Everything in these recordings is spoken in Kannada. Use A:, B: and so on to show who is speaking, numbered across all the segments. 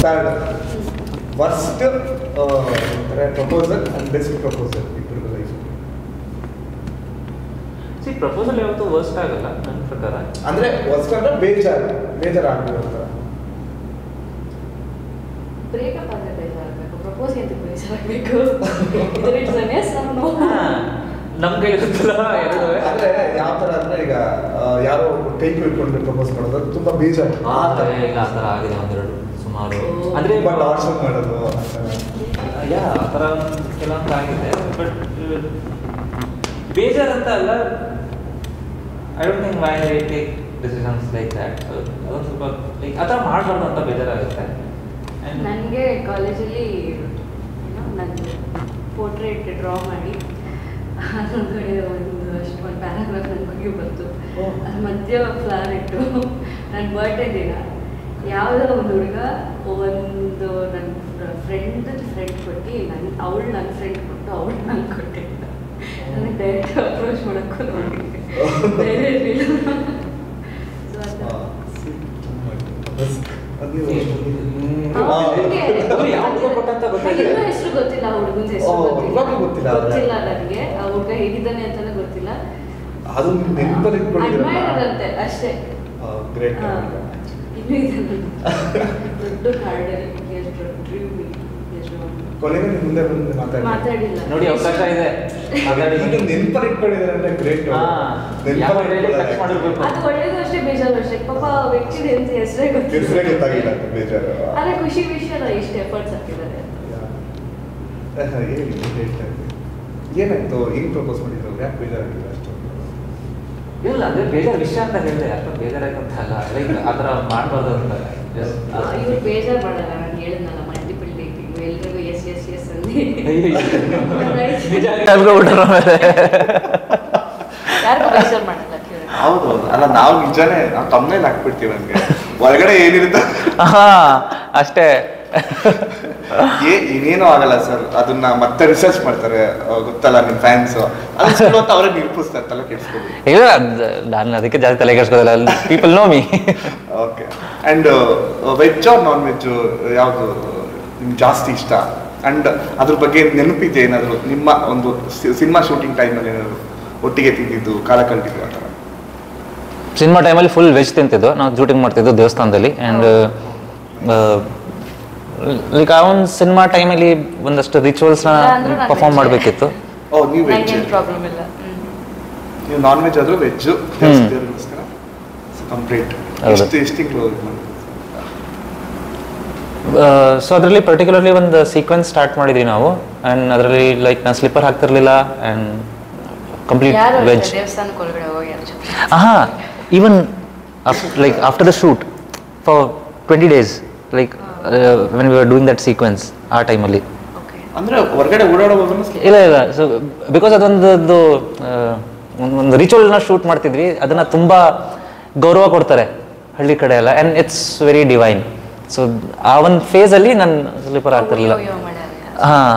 A: Third worst proposal and best proposal ಇಬ್ಬರಿಗೂ ಲೈಫ್.
B: ಪ್ರಪೋಸಲ್ ಯಾವತ್ತೂ ವರ್ಸ್ಟ್ ಆಗಲ್ಲ ನನ್ನ ಪ್ರಕಾರ.
A: ಅಂದ್ರೆ ವರ್ಸ್ಟ್ ಅಂದ್ರೆ ಬೇಜಾರಾಗಬೇಕು ಅಂತ.
C: ಬ್ರೇಕಪ್ ಆದರೆ ಬೇಜಾರಾಗಬೇಕು, ಪ್ರಪೋಸ್ ಅಂತ ಬೇಜಾರಾಗಬೇಕು.
B: ನಮ್ಮ ಕೈಲಿ ಗೊತ್ತಿಲ್ಲ ಎರಡು.
A: ಅಂದ್ರೆ ಯಾವ ಥರ ಅಂದ್ರೆ ಈಗ ಯಾರೋ ಕೈ ಕುಯ್ಕೊಂಡು ಪ್ರಪೋಸ್ ಮಾಡೋದು ತುಂಬಾ ಬೇಜಾರು.
B: ಈಗ ಆ ಥರ ಆಗಿದೆ ಒಂದೆರಡು ಸುಮಾರು. ಅಂದರೆ
A: ಟಾರ್ಚರ್ ಮಾಡೋದು
B: ಆ ಥರ ಕೆಲವೊಂದು ಆಗಿದೆ. ಬಟ್ ಬೇಜಾರಂತ ಅಲ್ಲ, I don't think why I take decisions like that. ಅದೊಂದು ಸ್ವಲ್ಪ ಲೈಕ್ ಆ ಥರ ಮಾಡಬಾರ್ದು ಅಂತ ಬೇಜಾರಾಗುತ್ತೆ.
C: ನನಗೆ ಕಾಲೇಜಲ್ಲಿ ನನ್ನ ಪೋರ್ಟ್ರೇಟ್ ಡ್ರಾ ಮಾಡಿ ಅದೊಂದು ಒಂದು ಪ್ಯಾರಾಗ್ರಾಫ್ ನನ್ನ ಬಗ್ಗೆ ಬಂತು. ಅದು ಮಧ್ಯ ಫ್ಲವರ್ ಇಟ್ಟು ನನ್ನ ಬರ್ಡೇ ದಿನ ಯಾವುದೋ ಒಂದು ಹುಡುಗ ಒಂದು ನನ್ನ ಫ್ರೆಂಡ್ ಕೊಟ್ಟು ಅವಳು ನನ್ನ ಫ್ರೆಂಡ್ ಕೊಟ್ಟು ಅವಳು ನನಗೆ ಕೊಟ್ಟಿದ್ದ. ನನಗೆ ಡೈರೆಕ್ಟ್ ಅಪ್ರೋಚ್ ಮಾಡೋಕ್ಕೂ ನೋಡಿದ್ದೆ ಬೇರೆ ಇರಲಿಲ್ಲ. ಹೆಸರು ಗೊತ್ತಿಲ್ಲ, ಹುಡುಗನ ಹೆಸರು ಗೊತ್ತಿಲ್ಲ ನನಗೆ. ಆ ಹುಡುಗ ಹೇಗಿದ್ದಾನೆ ಅಂತಾನೆ ಗೊತ್ತಿಲ್ಲ. ಅಡ್ಮೈರಂತೆ ಅಷ್ಟೇ. ಇನ್ನೂ ಇದೆ ದೊಡ್ಡ ಕಾರ್ಡಲ್ಲಿ ಮಾತಾಡಿಲ್ಲ
B: ನೋಡಿ, ಅವಕಾಶ ಇದೆ.
A: ನೆನಪಲ್ಲಿಟ್ಕೊಂಡಿದ್ದಾರೆ ಗ್ರೇಟ್.
C: ಅದು ಒಳ್ಳೇದು ಅಷ್ಟೇ, ಬೇಜಾರು ಅಷ್ಟೇ. ಪಾಪ ವ್ಯಕ್ತಿ ಹೆಸರೇ
A: ಗೊತ್ತಾಗಿಲ್ಲ ಬೇಜಾರು.
C: ಆದ್ರೆ ಖುಷಿ ವಿಷಯ ಎಷ್ಟು ಎಫರ್ಟ್ಸ್ ಹಾಕಿದ್ದಾರೆ.
A: ಏನಾಯ್ತು? ಹೆಂಗ್ ಪ್ರಪೋಸ್ ಮಾಡಿದ್ರು? ಯಾಕೆ ಬೇಜಾರಾಗಿಲ್ಲ ಅಷ್ಟು?
B: ಇಲ್ಲ, ಅಂದ್ರೆ ಬೇಜಾರು ವಿಷಯ ಅಂತ ಹೇಳಿದೆ, ಅಷ್ಟೊಂದು ಬೇಜಾರಾಗಂತ ಅಲ್ಲ. ಲೈಕ್ ಆ ಥರ ಮಾಡಬಾರ್ದು ಅಂತ.
C: ಇವ್ರು ಬೇಜಾರು ಮಾಡಲ್ಲ. ನಾನು ಹೇಳಿದ್ನಲ್ಲ, ಮಲ್ಟಿಪಲ್ ಡೇಟಿಂಗ್ ಎಲ್ರಿಗೂ ಎಸ್ ಎಸ್ ಎಸ್ ಅಂದು ಯಾರಿಗೂ ಬೇಜಾರು ಮಾಡಲ್ಲ.
A: ಹೌದು, ಅಲ್ಲ ನಾವು ನಿಜಾನೇ ನಾವು ತಮ್ಮನೇಲಿ ಹಾಕ್ಬಿಡ್ತೀವಿ. ನಮ್ಗೆ ಹೊರಗಡೆ ಏನಿರುತ್ತೆ
D: ಅಷ್ಟೇ.
A: ಏನೇನೂ ಆಗಲ್ಲ ಸರ್. ಅದನ್ನ ಮತ್ತೆ ರಿಸರ್ಚ್ ಮಾಡ್ತಾರೆ, ಗೊತ್ತಲ್ಲ ನಿಮ್ ಫ್ಯಾನ್ಸ್ ಅಂತ ಅವರೇ ನಿರೂಪಿಸ್ತಾರೆ. ತಲೆ ಕೆಡಿಸ್ಕೊಂಡು
D: ಇಲ್ಲ, ನಾನು ಅದಕ್ಕೆ ಜಾಸ್ತಿ ತಲೆ ಕೆಡಿಸ್ಕೋದಿಲ್ಲ. People know me.
A: Okay. And veg or non veg ಯಾವುದು ನಿಮ್ಗೆ ಜಾಸ್ತಿ ಇಷ್ಟ? ಅಂಡ್ ಅದ್ರ ಬಗ್ಗೆ ನೆನಪಿದೆ ಏನಾದ್ರು ನಿಮ್ಮ ಒಂದು ಸಿನಿಮಾ ಶೂಟಿಂಗ್ ಟೈಮಲ್ಲಿ ಏನಾದ್ರು ಒಟ್ಟಿಗೆ ತಿಂದಿದ್ದು, ಕಾಲ ಕಳೆದಿದ್ದು ಆ ಥರ?
D: ಸಿನಿಮಾ ಟೈಮಲ್ಲಿ ಫುಲ್ ವೆಜ್ ತಿಂತಿದ್ದು. ನಾವು ಶೂಟಿಂಗ್ ಮಾಡ್ತಿದ್ದು ದೇವಸ್ಥಾನದಲ್ಲಿ. ಆ್ಯಂಡ್ ಲೈಕ್ ಆ ಒಂದು ಸಿನಿಮಾ ಟೈಮಲ್ಲಿ ಒಂದಷ್ಟು ರಿಚುವಲ್ಸ್ನ ಪರ್ಫಾರ್ಮ್ ಮಾಡಬೇಕಿತ್ತು.
A: ಓ, ನೀವು ವೆಜ್?
C: ಪ್ರಾಬ್ಲಮ್ ಇಲ್ಲ.
A: ನೀವು ನಾನ್ ವೆಜ್ ಆದರೂ ವೆಜ್ಜು ದೇವರಿಗೋಸ್ಕರ ಕಂಪ್ಲೀಟ್ ಎಷ್ಟು ತಿಂಗಳು?
D: ಸೊ ಅದರಲ್ಲಿ ಪರ್ಟಿಕ್ಯುಲರ್ಲಿ ಒಂದು ಸೀಕ್ವೆನ್ಸ್ ಸ್ಟಾರ್ಟ್ ಮಾಡಿದ್ವಿ ನಾವು. ಆ್ಯಂಡ್ ಅದರಲ್ಲಿ ಲೈಕ್ ನಾನು ಸ್ಲಿಪ್ಪರ್ ಹಾಕ್ತಿರ್ಲಿಲ್ಲ and complete veg. Even like after the shoot for 20 days, like when we are doing that sequence ಆ ಟೈಮಲ್ಲಿ.
A: ಅಂದರೆ ಹೊರಗಡೆ ಓಡಾಡೋದು
D: ಇಲ್ಲ. ಸೊ ಬಿಕಾಸ್ ಅದೊಂದು ಒಂದು ರಿಚುವಲ್ನ ಶೂಟ್ ಮಾಡ್ತಿದ್ವಿ. ಅದನ್ನು ತುಂಬ ಗೌರವ ಕೊಡ್ತಾರೆ ಹಳ್ಳಿ ಕಡೆ ಎಲ್ಲ. And it's very divine. So ಆ ಒಂದು ಫೇಸಲ್ಲಿ ನಾನು ಸ್ಲಿಪ್ಪರ್ ಆಗ್ತಿರ್ಲಿಲ್ಲ. ಹಾಂ,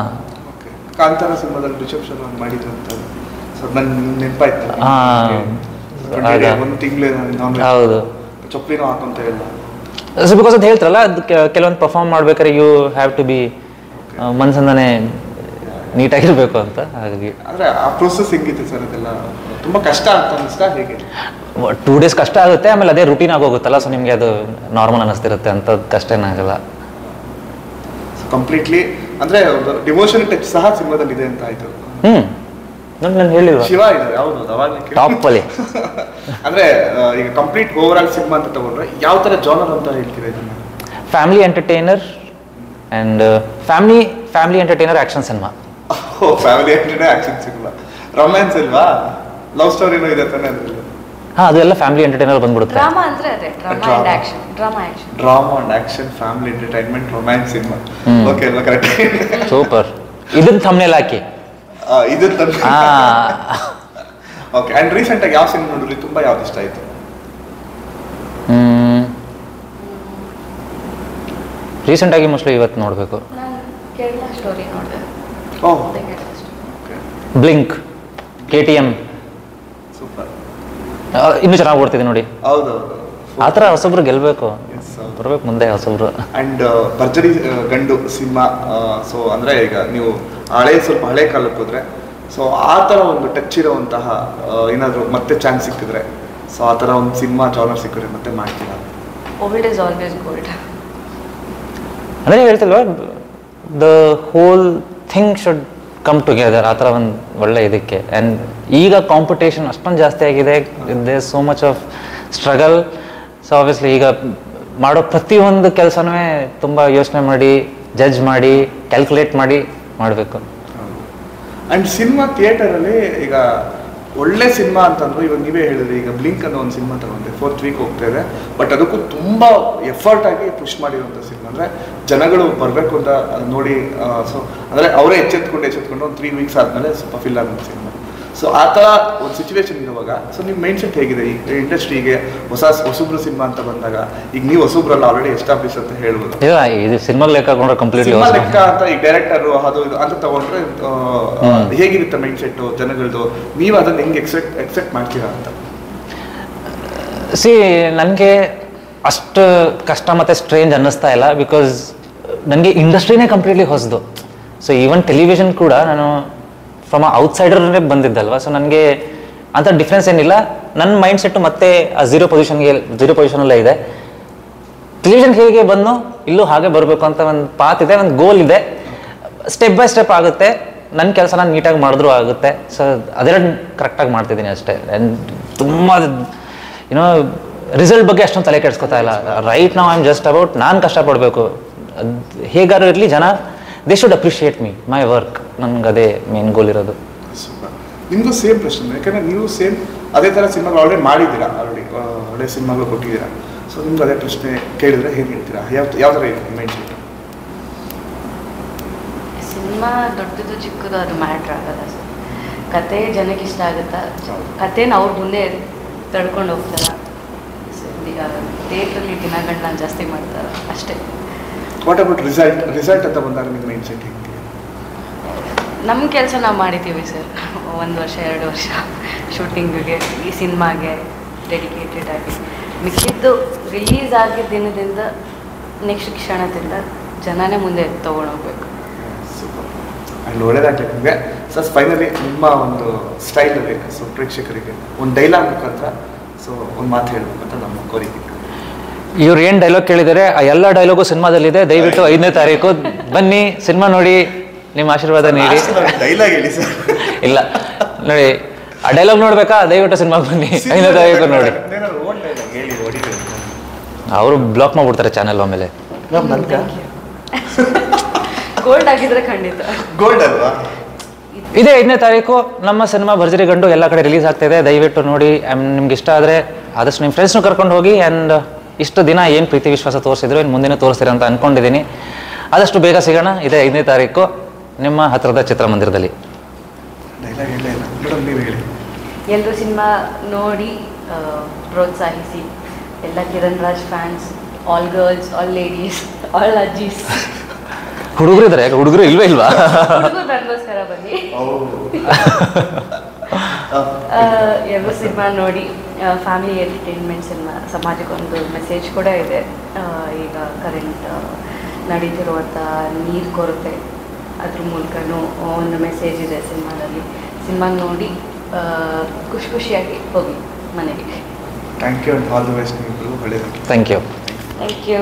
A: ಕಾಂತಾರ ಸಿನಿಮಾದಲ್ಲಿ ರಿಸೆಪ್ಷನ್ ಮಾಡಿದ್ರು ಅಂತ ನನ್ನ ನೆನಪಾಯ್ತು. ಒಂದು ತಿಂಗಳು
D: ಹೌದು,
A: ಚಪ್ಪಲಿನೂ ಹಾಕೊಂತ ಇಲ್ಲ.
D: ಸೊ ಬಿಕಾಸ್ ಅದು ಹೇಳ್ತಾರಲ್ಲ, ಅದು ಕೆಲವೊಂದು ಪರ್ಫಾರ್ಮ್ ಮಾಡ್ಬೇಕಾದ್ರೆ ಯು ಹ್ಯಾವ್ ಟು ಬಿ ಮನ್ಸಂದಾನೆ ನೀಟಾಗಿರ್ಬೇಕು ಅಂತ. ಹಾಗಾಗಿ
A: ಅಂದರೆ ಆ ಪ್ರೊಸೆಸ್ ಹೆಂಗಿತ್ತು ಸರ್? ಅದೆಲ್ಲ ತುಂಬ ಕಷ್ಟ ಅಂತ ಅನಿಸ್ತಾ? ಹೇಗೆ?
D: 2 days ಕಷ್ಟ ಆಗುತ್ತೆ, ಆಮೇಲೆ ಅದೇ ರೂಟೀನ್ ಆಗೋಗುತ್ತಲ್ಲ. ಸೊ ನಿಮಗೆ ಅದು ನಾರ್ಮಲ್ ಅನ್ನಿಸ್ತಿರುತ್ತೆ, ಅಂಥದ್ದು ಕಷ್ಟ ಏನಾಗಲ್ಲ.
A: ಕಂಪ್ಲೀಟ್ಲಿ ಅಂದರೆ ಡಿವೋಷನ್ ಟಚ್ ಸಹ ಸಿನಿಮಾದಲ್ಲಿ ಇದೆ ಅಂತ ಆಯಿತು.
D: ನಾನು ಹೇಳಿಲ್ವ?
A: ಶಿವ ಇದೆ, ಹೌದು, ಅವಾಗಲೇ
D: ಟಾಪ್ ಅಲ್ಲಿ.
A: ಅಂದರೆ ಈಗ ಕಂಪ್ಲೀಟ್ ಓವರ್ ಆಲ್ ಸಿನಿಮಾ ಅಂತ ತಗೊಂಡ್ರೆ ಯಾವ ಥರ ಜಾನರ್ ಅಂತ ಹೇಳ್ತೀರಾ ಇದನ್ನ?
D: Family entertainer and family entertainer action cinema.
A: Family entertainer action cinema. Romance ಇಲ್ವಾ? ಲವ್ ಸ್ಟೋರಿನೂ ಇದೆ ತಾನೇ ಅದರಲ್ಲಿ?
D: ಹಾಂ, ಅದೆಲ್ಲ ಫ್ಯಾಮಿಲಿ ಎಂಟರ್ಟೈನರ್ ಬಂದ್ಬಿಡುತ್ತೆ.
C: ಡ್ರಾಮಾ ಅಂದರೆ ಅದೇ drama and action
A: family entertainment romance cinema. Okay ಅಲ್ವಾ? Correct,
D: super. ಇದನ್ನ ಥಂಬ್ನೇಲ್ ಹಾಕಿ.
A: ಇದು ಓಕೆ. ಆ್ಯಂಡ್ ರೀಸೆಂಟಾಗಿ ಯಾವ ಸಿನಿಮಾ ನೋಡಿದ್ರಿ? ತುಂಬ ಯಾವ್ದು ಇಷ್ಟ ಆಯಿತು?
D: ರೀಸೆಂಟಾಗಿ ಮೋಸ್ಟ್ಲಿ ಇವತ್ತು ನೋಡಬೇಕು.
C: ಕೇರಳ ಸ್ಟೋರಿ ನೋಡಿದೆ.
A: ಓಹ್,
D: ಬ್ಲಿಂಕ್, KTM
A: ಸೂಪರ್.
D: ಇನ್ನೂ ಚೆನ್ನಾಗಿ ಓಡ್ತಿದೆ ನೋಡಿ.
A: ಹೌದೌದು,
D: ಆ ಥರ ಹೊಸಬ್ರು ಗೆಲ್ಲಬೇಕು,
A: Yes,
D: ಬರ್ಬೇಕು ಮುಂದೆ ಹೊಸಬ್ರು.
A: ಆ್ಯಂಡ್ ಭರ್ಜರಿ ಗಂಡು ಸಿನಿಮಾ, ಸೊ ಅಂದರೆ ಈಗ ನೀವು ಸ್ವಲ್ಪ ಹಳೆ ಕಾಲಕ್ಕೆ ಹೋದರೆ, ಸೊ ಆ ಥರ ಒಂದು ಟಚ್ ಇರೋವಂತಹ ಏನಾದರೂ ಮತ್ತೆ ಚಾನ್ಸ್ ಸಿಕ್ಕಿದ್ರೆ, ಸೊ ಆ ಥರ ಒಂದು ಸಿನಿಮಾ ಜಾನರ್ ಸಿಕ್ಕಿದ್ರೆ ಮತ್ತೆ ಮಾಡ್ತೀರಾ?
C: Old is always gold.
D: ಅಂದರೆ ಹೇಳ್ತಿಲ್ವ, the whole thing should come together, ಆ ಥರ ಒಂದು ಒಳ್ಳೆ ಇದಕ್ಕೆ. ಆ್ಯಂಡ್ ಈಗ ಕಾಂಪಿಟೇಷನ್ ಅಷ್ಟೊಂದು ಜಾಸ್ತಿ ಆಗಿದೆ, they so much of struggle. So obviously ಈಗ ಮಾಡೋ ಪ್ರತಿಯೊಂದು ಕೆಲಸನೂ ತುಂಬ ಯೋಚನೆ ಮಾಡಿ, ಜಡ್ಜ್ ಮಾಡಿ, ಕ್ಯಾಲ್ಕುಲೇಟ್ ಮಾಡಿ ಮಾಡಬೇಕು.
A: ಆ್ಯಂಡ್ ಸಿನಿಮಾ ಥಿಯೇಟರಲ್ಲಿ ಈಗ ಒಳ್ಳೆ ಸಿನಿಮಾ ಅಂತಂದ್ರು, ಇವಾಗ ನೀವೇ ಹೇಳಿದ್ರಿ, ಈಗ ಬ್ಲಿಂಕ್ ಅನ್ನೋ ಒಂದು ಸಿನಿಮಾ ತಗೊಂಡೆ, 4th week ಹೋಗ್ತಾ ಇದೆ, ಬಟ್ ಅದಕ್ಕೂ ತುಂಬ ಎಫರ್ಟ್ ಆಗಿ ಪುಷ್ ಮಾಡಿರುವಂಥ ಸಿನಿಮಾ. ಅಂದರೆ ಜನಗಳು ಬರಬೇಕು ಅಂತ ಅದು ನೋಡಿ, ಸೊ ಅಂದರೆ ಅವರೇ ಎಚ್ಚೆತ್ಕೊಂಡು ಒಂದು 3 weeks ಆದಮೇಲೆ ಸ್ವಲ್ಪ ಫಿಲ್ ಆದಂಥ ಸಿನಿಮಾ. ಸೊ ಆ ಥರ ಒಂದು ಸಿಚುವೇಶನ್ ಇರುವಾಗ, ಸೊ ನಿಮ್ಮ ಮೈಂಡ್ ಸೆಟ್ ಹೇಗಿದೆ ಈ ಇಂಡಸ್ಟ್ರಿಗೆ ಹೊಸಬ್ರು ಸಿನಿಮಾ ಅಂತ ಬಂದಾಗ? ಈಗ ನೀವು ಹೊಸಬ್ರಲ್ಲ, ಆಲ್ರೆಡಿ ಎಸ್ಟಾಬ್ಲಿಷ್ ಅಂತ ಹೇಳ್ಬೋದು.
D: ಇದು ಸಿನಿಮಾ ಲೆಕ್ಕ ಹಾಕೊಂಡ್ರೆ ಕಂಪ್ಲೀಟ್ಲಿ
A: ಸಿನಿಮಾ ಲೆಕ್ಕ ಅಂತ ಈಗ ಡೈರೆಕ್ಟರು ಅದು ಇದು ಅಂತ ತಗೊಂಡ್ರೆ ಹೇಗಿರುತ್ತೆ ಮೈಂಡ್ ಸೆಟ್ಟು ಜನಗಳದು? ನೀವು ಅದನ್ನ ಹೆಂಗೆ ಎಕ್ಸೆಪ್ಟ್ ಮಾಡ್ತೀರಾ ಅಂತ?
D: ನನಗೆ ಅಷ್ಟು ಕಷ್ಟ ಮತ್ತು ಸ್ಟ್ರೇಂಜ್ ಅನ್ನಿಸ್ತಾ ಇಲ್ಲ, ಬಿಕಾಸ್ ನನಗೆ ಇಂಡಸ್ಟ್ರಿನೇ ಕಂಪ್ಲೀಟ್ಲಿ ಹೊಸದು. ಸೊ ಈವನ್ ಟೆಲಿವಿಷನ್ ಕೂಡ ನಾನು ಫ್ರಮ್ ಔಟ್ಸೈಡರ್ನೇ ಬಂದಿದ್ದಲ್ವ, ಸೊ ನನಗೆ ಅಂಥ ಡಿಫ್ರೆನ್ಸ್ ಏನಿಲ್ಲ. ನನ್ನ ಮೈಂಡ್ ಸೆಟ್ಟು ಮತ್ತೆ ಆ ಝೀರೋ ಪೊಸಿಷನಲ್ಲೇ ಇದೆ. ಟೆಲಿವಿಷನ್ ಹೇಗೆ ಬಂದು ಇಲ್ಲೂ ಹಾಗೆ ಬರಬೇಕು ಅಂತ ಒಂದು ಪಾತ್ ಇದೆ, ಒಂದು ಗೋಲ್ ಇದೆ. ಸ್ಟೆಪ್ ಬೈ ಸ್ಟೆಪ್ ಆಗುತ್ತೆ, ನನ್ನ ಕೆಲಸ ನಾನು ನೀಟಾಗಿ ಮಾಡಿದ್ರೂ ಆಗುತ್ತೆ. ಸೊ ಅದೆರಡು ಕರೆಕ್ಟಾಗಿ ಮಾಡ್ತಿದ್ದೀನಿ ಅಷ್ಟೇ. ತುಂಬ ಏನೋ ರಿಸಲ್ಟ್ ಬಗ್ಗೆ ಅಷ್ಟೊಂದು ತಲೆ ಕೆಡಿಸ್ಕೊತಾ ಇಲ್ಲ. ರೈಟ್ ನಾವು ಐ ಆಮ್ ಜಸ್ಟ್ ಅಬೌಟ್ ನಾನು ಕಷ್ಟಪಡಬೇಕು, ಅದು ಹೇಗಾದ್ರೂ ಇರಲಿ, ಜನ they should appreciate me, my work. ನನಗೆ ಅದೇ ಮೇನ್ ಗೋಲ್ ಇರೋದು.
A: ನಿಮಗೂ ಸೇಮ್ ಪ್ರಶ್ನೆ, ಯಾಕಂದರೆ ನೀವು ಸೇಮ್ ಅದೇ ಥರ ಸಿನಿಮಾಗಳು ಆಲ್ರೆಡಿ ಮಾಡಿದ್ದೀರಾ, ಒಳ್ಳೆ ಸಿನಿಮಾಗಳು ಕೊಟ್ಟಿದ್ದೀರಾ. ಸೊ ನಿಮ್ಗೆ ಅದೇ ಪ್ರಶ್ನೆ ಕೇಳಿದ್ರೆ ಹೇಗೆ ಹೇಳ್ತೀರಾ? ಯಾವ ಥರ ಇದೆ ಮೈಂಡ್ ಸೆಟ್?
C: ಸಿನಿಮಾ ದೊಡ್ಡದು ಚಿಕ್ಕದು ಅದು ಮ್ಯಾಟ್ರ್ ಆಗಲ್ಲ ಸರ್. ಕತೆ ಜನಕ್ಕೆ ಇಷ್ಟ ಆಗುತ್ತಾ, ಕತೆನ ಅವ್ರ ಮುಂದೆ ತಡ್ಕೊಂಡು ಹೋಗ್ತಾರ, ಥಿಯೇಟ್ರಲ್ಲಿ ದಿನಗಳನ್ನ ಜಾಸ್ತಿ ಮಾಡ್ತಾರೆ ಅಷ್ಟೇ.
A: ವಾಟ್ ಅಬೌಟ್ ರಿಸಲ್ಟ್ ಅಂತ ಬಂದಾಗ ನಿಮ್ಮ ಮೈಂಡ್ ಸೆಟ್ ಹೇಗೆ?
C: ನಮ್ಮ ಕೆಲಸ ನಾವು ಮಾಡಿದ್ದೀವಿ ಸರ್, 1 ವರ್ಷ 2 ವರ್ಷ ಶೂಟಿಂಗಿಗೆ, ಈ ಸಿನಿಮಾಗೆ ಡೆಡಿಕೇಟೆಡ್ ಆಗಿ. ಮಿಕ್ಕಿದ್ದು ರಿಲೀಸ್ ಆಗಿದ್ದ ದಿನದಿಂದ ನೆಕ್ಸ್ಟ್ ಕ್ಷಣದಿಂದ ಜನನೇ ಮುಂದೆ ತೊಗೊಂಡೋಗ್ಬೇಕು.
A: ಅಲ್ಲಿ ಒಳ್ಳೇದಾಗಲಿ ನಿಮಗೆ. ಸರ್ ಫೈನಲಿ ನಿಮ್ಮ ಒಂದು ಸ್ಟೈಲಲ್ಲಿ ಸೊ ಪ್ರೇಕ್ಷಕರಿಗೆ ಒಂದು ಡೈಲಾಗ್ ಮುಖಾಂತರ ಸೊ ಒಂದು ಮಾತು ಹೇಳಬೇಕಂತ ನಮ್ಮ ಕೋರಿಕೆ.
D: ಇವ್ರು ಏನು ಡೈಲಾಗ್ ಕೇಳಿದ್ದಾರೆ ಆ ಎಲ್ಲ ಡೈಲಾಗು ಸಿನಿಮಾದಲ್ಲಿದೆ. ದಯವಿಟ್ಟು 5ನೇ ತಾರೀಕು ಬನ್ನಿ, ಸಿನಿಮಾ ನೋಡಿ, ನಿಮ್ಮ ಆಶೀರ್ವಾದ ನೀಡಿ.
A: ಡೈಲಾಗ್ ಹೇಳಿ ಸರ್.
D: ಇಲ್ಲ ನೋಡಿ, ಆ ಡೈಲಾಗ್ ನೋಡ್ಬೇಕಾ? ದಯವಿಟ್ಟು ಸಿನಿಮಾಗೆ ಬನ್ನಿ, 5ನೇ ತಾರೀಕು ನೋಡಿ. ಅವರು ಬ್ಲಾಕ್ ಮಾಡ್ಬಿಡ್ತಾರೆ ಚಾನೆಲ್ ಆಮೇಲೆ.
C: ಗೋಲ್ಡ್ ಆಗಿದ್ರೆ ಖಂಡಿತ
A: ಗೋಲ್ಡ್ ಅಲ್ವಾ?
D: ಇದೇ 5ನೇ ತಾರೀಕು ನಮ್ಮ ಸಿನಿಮಾ ಭರ್ಜರಿ ಗಂಡು ಎಲ್ಲ ಕಡೆ ರಿಲೀಸ್ ಆಗ್ತಾಯಿದೆ. ದಯವಿಟ್ಟು ನೋಡಿ. ನಿಮ್ಗೆ ಇಷ್ಟ ಆದರೆ ಆದಷ್ಟು ನಿಮ್ಮ ಫ್ರೆಂಡ್ಸ್ನು ಕರ್ಕೊಂಡು ಹೋಗಿ. ಆ್ಯಂಡ್ ಇಷ್ಟು ದಿನ ಏನು ಪ್ರೀತಿ ವಿಶ್ವಾಸ ತೋರಿಸಿದ್ರು, ಇನ್ನು ಮುಂದಿನ ತೋರಿಸ್ತೀರ ಅಂತ ಅಂದ್ಕೊಂಡಿದ್ದೀನಿ. ಆದಷ್ಟು ಬೇಗ ಸಿಗೋಣ. ಇದೇ 5ನೇ ತಾರೀಕು ನಿಮ್ಮ ಹತ್ತಿರದ ಚಿತ್ರಮಂದಿರದಲ್ಲಿ.
C: ಎಲ್ಲರೂ ಸಿನಿಮಾ ನೋಡಿ ಪ್ರೋತ್ಸಾಹಿಸಿ. ಎಲ್ಲ Kiran Raj fans, all girls, all ladies, all ಅಜ್ಜೀಸ್.
D: ಹುಡುಗರು ಇದ್ದಾರೆ, ಹುಡುಗರು ಇಲ್ವಾ?
C: ನನಗೋಸ್ಕರ ಬನ್ನಿ. ಎಲ್ಲರೂ ಸಿನಿಮಾ ನೋಡಿ. ಫ್ಯಾಮಿಲಿ ಎಂಟರ್ಟೈನ್ಮೆಂಟ್ ಸಿನಿಮಾ, ಸಮಾಜಕ್ಕೊಂದು ಮೆಸೇಜ್ ಕೂಡ ಇದೆ. ಈಗ ಕರೆಂಟ್ ನಡೀತಿರುವಂಥ ನೀರು ಕೊರತೆ, ಅದ್ರ ಮೂಲಕನೂ ಒಂದು ಮೆಸೇಜ್ ಇದೆ ಸಿನಿಮಾದಲ್ಲಿ. ಸಿನಿಮಾ ನೋಡಿ ಖುಷಿಯಾಗಿ ಹೋಗಿ ಮನೆಗೆ.
A: Thank you. All the best. ನೀವು ಒಳ್ಳೆಯದಾಗಿ.
D: Thank you.
C: Thank you.